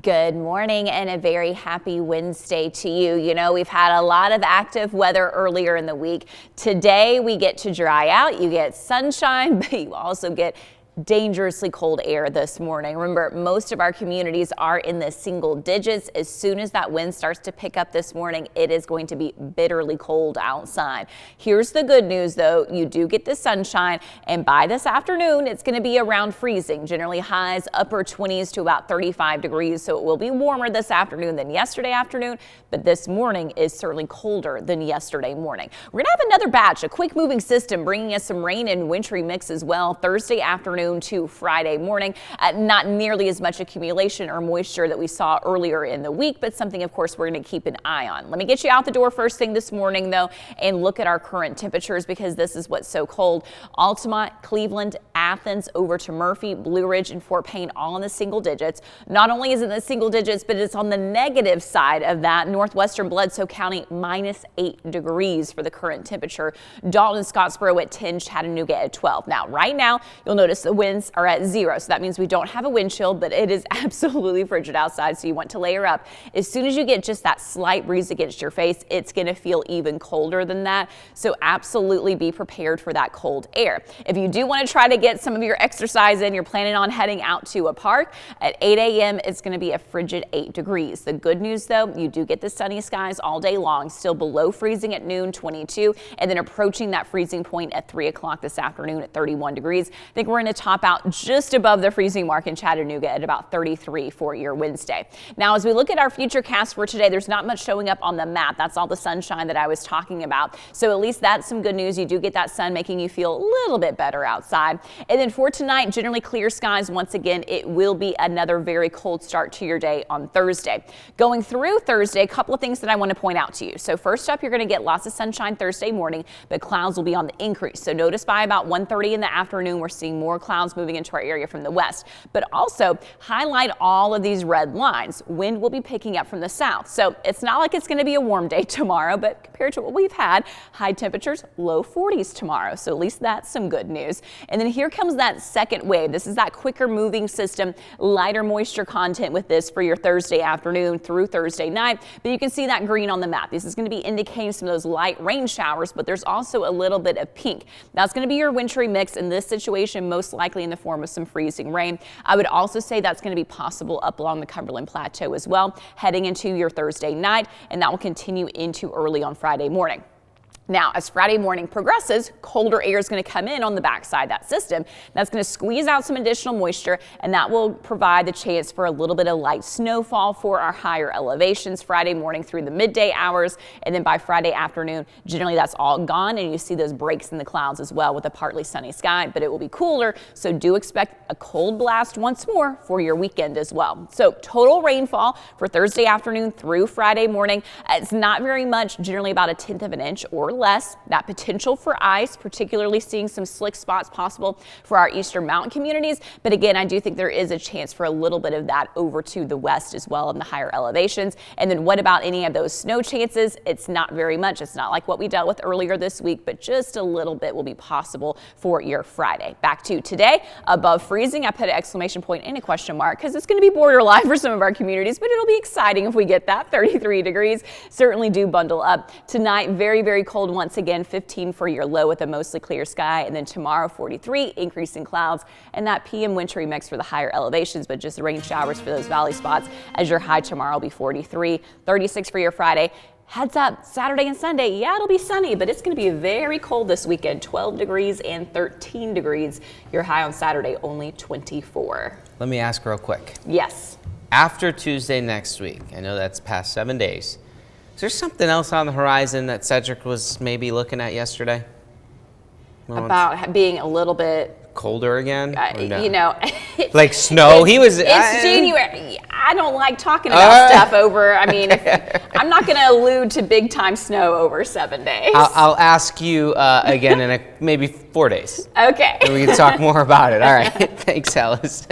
Good morning and a very happy Wednesday to you. You know, we've had a lot of active weather earlier in the week. Today we get to dry out. You get sunshine, but you also get dangerously cold air this morning. Remember, most of our communities are in the single digits. As soon as that wind starts to pick up this morning, it is going to be bitterly cold outside. Here's the good news though. You do get the sunshine, and by this afternoon, it's going to be around freezing. Generally highs upper 20s to about 35 degrees. So it will be warmer this afternoon than yesterday afternoon, but this morning is certainly colder than yesterday morning. We're going to have another batch, a quick moving system bringing us some rain and wintry mix as well Thursday afternoon to Friday morning. Not nearly as much accumulation or moisture that we saw earlier in the week, but something, of course, we're going to keep an eye on. Let me get you out the door first thing this morning, though, and look at our current temperatures because this is what's so cold. Altamont, Cleveland, Athens, over to Murphy, Blue Ridge, and Fort Payne all in the single digits. Not only is it in the single digits, but it's on the negative side of that. Northwestern Bledsoe County, -8 degrees for the current temperature. Dalton, Scottsboro at 10, Chattanooga at 12. Now, right now, you'll notice the winds are at 0, so that means we don't have a wind chill, but it is absolutely frigid outside, so you want to layer up. As soon as you get just that slight breeze against your face, it's going to feel even colder than that, so absolutely be prepared for that cold air. If you do want to try to get some of your exercise in, you're planning on heading out to a park, at 8 a.m. it's going to be a frigid 8 degrees. The good news though, you do get the sunny skies all day long, still below freezing at noon, 22, and then approaching that freezing point at 3 o'clock this afternoon at 31 degrees. I think we're going to top out just above the freezing mark in Chattanooga at about 33 for your Wednesday. Now, as we look at our future cast for today, there's not much showing up on the map. That's all the sunshine that I was talking about. So at least that's some good news. You do get that sun making you feel a little bit better outside. And then for tonight, generally clear skies. Once again, it will be another very cold start to your day on Thursday. Going through Thursday, a couple of things that I want to point out to you. So first up, you're going to get lots of sunshine Thursday morning, but clouds will be on the increase. So notice by about 1:30 in the afternoon, we're seeing more clouds moving into our area from the west, but also highlight all of these red lines. Wind will be picking up from the south. So it's not like it's going to be a warm day tomorrow, but compared to what we've had, high temperatures, low 40s tomorrow. So at least that's some good news. And then here comes that second wave. This is that quicker moving system, lighter moisture content with this for your Thursday afternoon through Thursday night. But you can see that green on the map. This is going to be indicating some of those light rain showers, but there's also a little bit of pink. That's going to be your wintry mix in this situation, most likely in the form of some freezing rain. I would also say that's going to be possible up along the Cumberland Plateau as well, heading into your Thursday night, and that will continue into early on Friday morning. Now, as Friday morning progresses, colder air is going to come in on the backside of that system. That's going to squeeze out some additional moisture, and that will provide the chance for a little bit of light snowfall for our higher elevations Friday morning through the midday hours. And then by Friday afternoon, generally that's all gone, and you see those breaks in the clouds as well with a partly sunny sky, but it will be cooler. So do expect a cold blast once more for your weekend as well. So total rainfall for Thursday afternoon through Friday morning. It's not very much, generally about 1/10 of an inch or less. That potential for ice, particularly seeing some slick spots possible for our eastern mountain communities. But again, I do think there is a chance for a little bit of that over to the west as well in the higher elevations. And then what about any of those snow chances? It's not very much. It's not like what we dealt with earlier this week, but just a little bit will be possible for your Friday. Back to today, above freezing. I put an exclamation point and a question mark because it's going to be borderline for some of our communities, but it'll be exciting if we get that 33 degrees. Certainly do bundle up. Tonight, very, very cold once again, 15 for your low with a mostly clear sky, and then tomorrow 43, increasing clouds, and that PM wintry mix for the higher elevations, but just rain showers for those valley spots as your high tomorrow will be 43, 36 for your Friday. Heads up, Saturday and Sunday, yeah, it'll be sunny, but it's going to be very cold this weekend, 12 degrees and 13 degrees. Your high on Saturday, only 24. Let me ask real quick. Yes. After Tuesday next week, I know that's past 7 days, is there something else on the horizon that Cedric was maybe looking at yesterday? About being a little bit colder again? No? You know, like snow. It's January. I don't like talking about stuff over. I mean, I'm not going to allude to big time snow over 7 days. I'll ask you again in maybe 4 days. Okay. And we can talk more about it. All right. Thanks, Alison.